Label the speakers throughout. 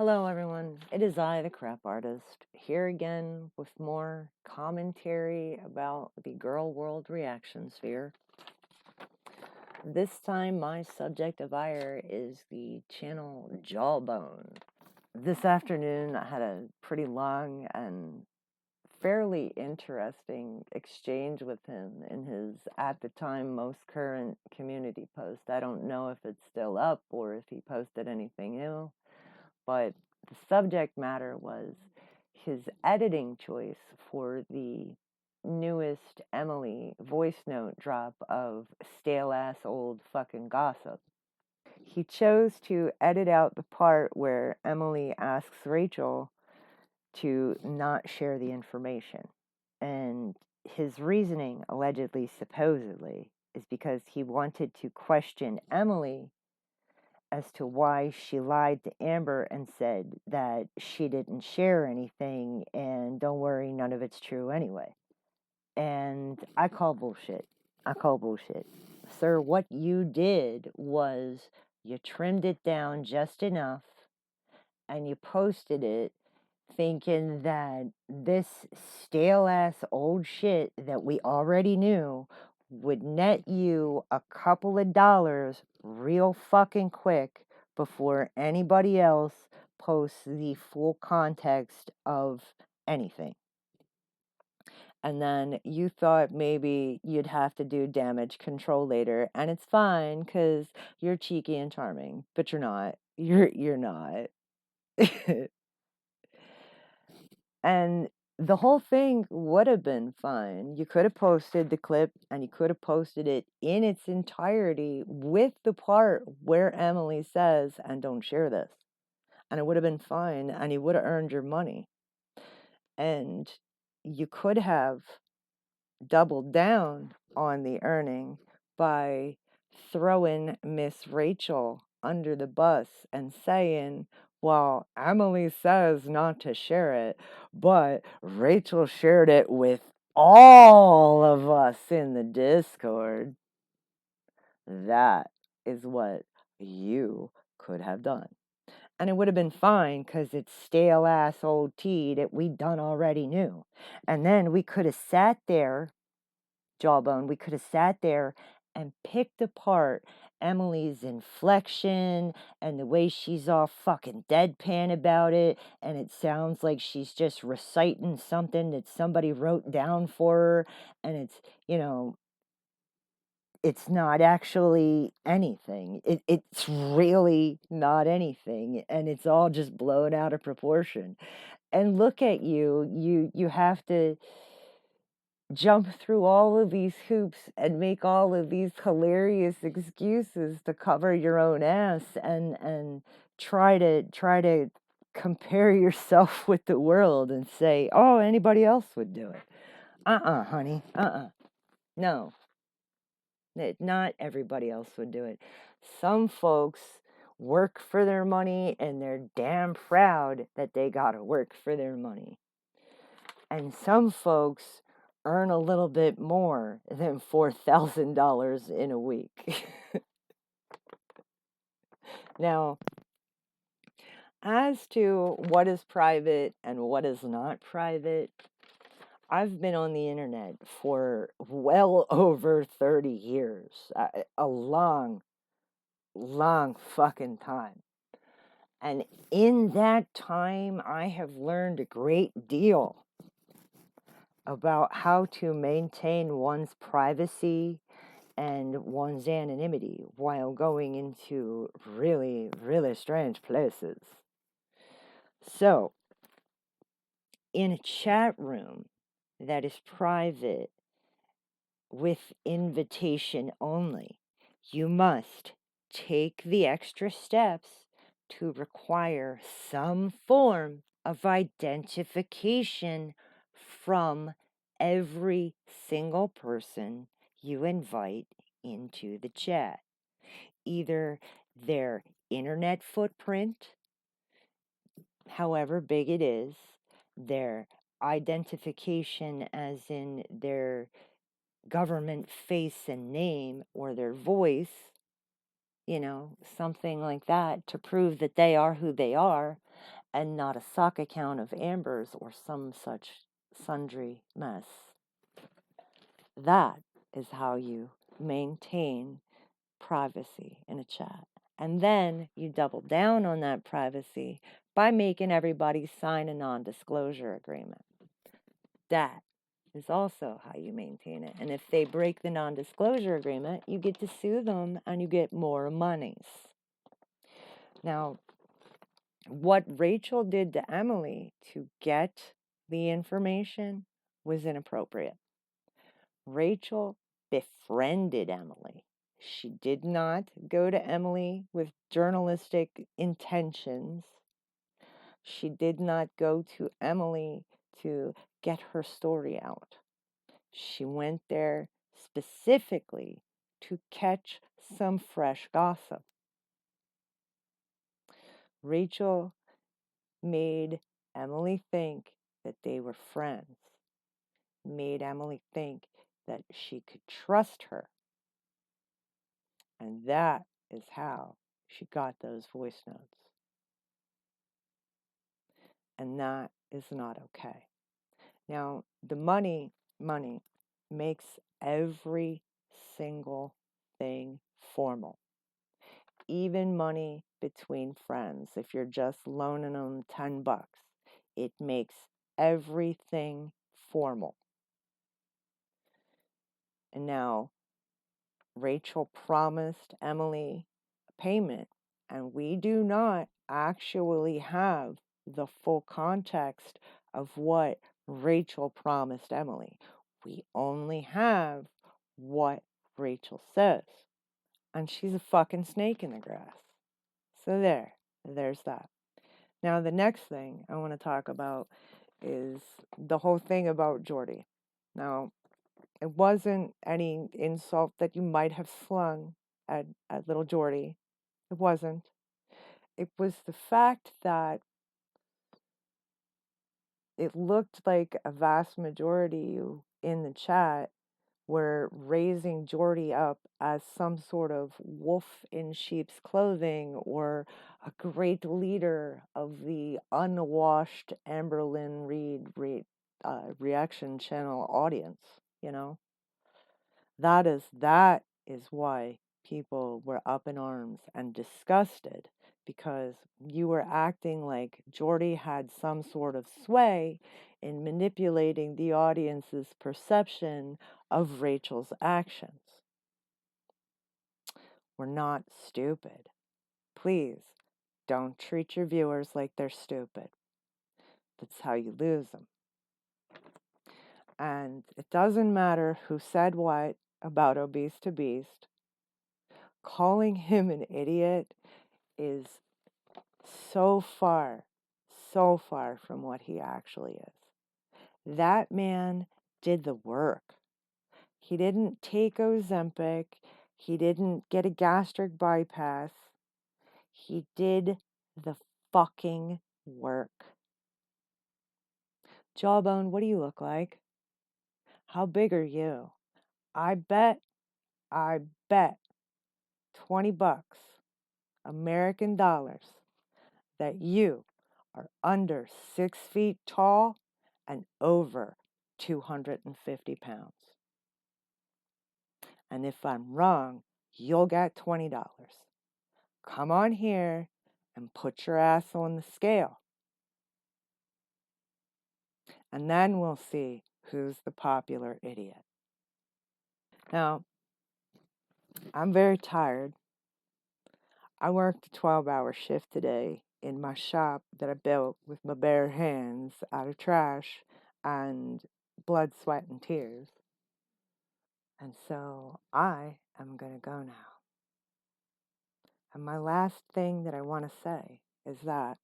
Speaker 1: Hello, everyone. It is I, the crap artist, here again with more commentary about the girl world reaction sphere. This time, my subject of ire is the channel Jawbone. This afternoon, I had a pretty long and fairly interesting exchange with him in his, at the time, most current community post. I don't know if it's still up or if he posted anything new, but the subject matter was his editing choice for the newest Emily voice note drop of stale ass old fucking gossip. He chose to edit out the part where Emily asks Rachel to not share the information. And his reasoning, allegedly, supposedly, is because he wanted to question Emily as to why she lied to Amber and said that she didn't share anything and don't worry, none of it's true anyway. And I call bullshit. I call bullshit. Sir, what you did was you trimmed it down just enough and you posted it thinking that this stale ass old shit that we already knew would net you a couple of dollars real fucking quick before anybody else posts the full context of anything. And then you thought maybe you'd have to do damage control later, and it's fine because you're cheeky and charming, but you're not. You're not. And the whole thing would have been fine. You could have posted the clip and you could have posted it in its entirety with the part where Emily says, and don't share this. And it would have been fine and you would have earned your money. And you could have doubled down on the earning by throwing Miss Rachel under the bus and saying, well, Emily says not to share it, but Rachel shared it with all of us in the Discord. That is what you could have done. And it would have been fine because it's stale ass old tea that we done already knew. And then we could have sat there, Jawbone, we could have sat there and picked apart Emily's inflection and the way she's all fucking deadpan about it, and it sounds like she's just reciting something that somebody wrote down for her, and it's not actually anything. It's really not anything, and it's all just blown out of proportion. And look at you have to jump through all of these hoops and make all of these hilarious excuses to cover your own ass and try to compare yourself with the world and say, oh, anybody else would do it. Honey, no, not everybody else would do it. Some folks work for their money and they're damn proud that they gotta work for their money. And some folks earn a little bit more than $4,000 in a week. Now, as to what is private and what is not private, I've been on the internet for well over 30 years, a long, long fucking time. And in that time, I have learned a great deal about how to maintain one's privacy and one's anonymity while going into really, really strange places. So, in a chat room that is private with invitation only, you must take the extra steps to require some form of identification from every single person you invite into the chat. Either their internet footprint, however big it is, their identification as in their government face and name or their voice, something like that to prove that they are who they are, and not a sock account of Amber's or some such sundry mess. That is how you maintain privacy in a chat. And then you double down on that privacy by making everybody sign a non-disclosure agreement. That is also how you maintain it. And if they break the non-disclosure agreement, you get to sue them and you get more monies. Now, what Rachel did to Emily to get the information was inappropriate. Rachel befriended Emily. She did not go to Emily with journalistic intentions. She did not go to Emily to get her story out. She went there specifically to catch some fresh gossip. Rachel made Emily think that they were friends, made Emily think that she could trust her. And that is how she got those voice notes. And that is not okay. Now, the money makes every single thing formal. Even money between friends, if you're just loaning them $10, it makes everything formal. And now, Rachel promised Emily a payment, and we do not actually have the full context of what Rachel promised Emily. We only have what Rachel says. And she's a fucking snake in the grass. So there's that. Now, the next thing I want to talk about is the whole thing about Jordy. Now, it wasn't any insult that you might have slung at little Jordy. It wasn't. It was the fact that it looked like a vast majority in the chat were raising Jordy up as some sort of wolf in sheep's clothing or a great leader of the unwashed Amberlynn Reed reaction channel audience, you know? That is why people were up in arms and disgusted, because you were acting like Jordy had some sort of sway in manipulating the audience's perception of Rachel's actions. We're not stupid. Please don't treat your viewers like they're stupid. That's how you lose them. And it doesn't matter who said what about Obese to Beast. Calling him an idiot is so far from what he actually is. That man did the work. He didn't take Ozempic. He didn't get a gastric bypass. He did the fucking work. Jawbone, what do you look like? How big are you? I bet $20 American dollars that you are under 6 feet tall and over 250 pounds. And if I'm wrong, you'll get $20. Come on here and put your ass on the scale. And then we'll see who's the popular idiot. Now, I'm very tired. I worked a 12-hour shift today in my shop that I built with my bare hands out of trash and blood, sweat, and tears. And so I am going to go now. And my last thing that I want to say is that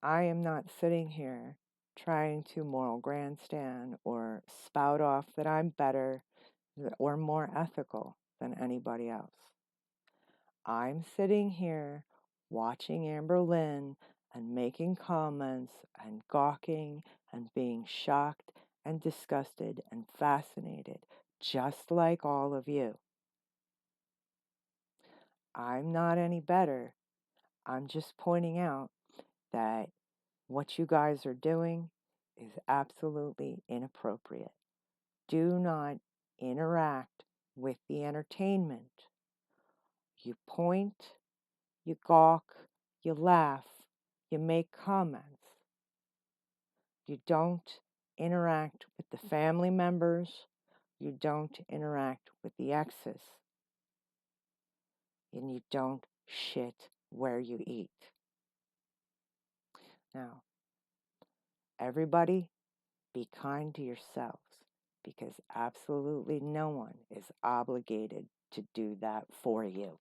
Speaker 1: I am not sitting here trying to moral grandstand or spout off that I'm better or more ethical than anybody else. I'm sitting here watching Amberlynn and making comments and gawking and being shocked and disgusted and fascinated, just like all of you. I'm not any better. I'm just pointing out that what you guys are doing is absolutely inappropriate. Do not interact with the entertainment. You point, you gawk, you laugh, you make comments. You don't interact with the family members. You don't interact with the exes. And you don't shit where you eat. Now, everybody, be kind to yourselves, because absolutely no one is obligated to do that for you.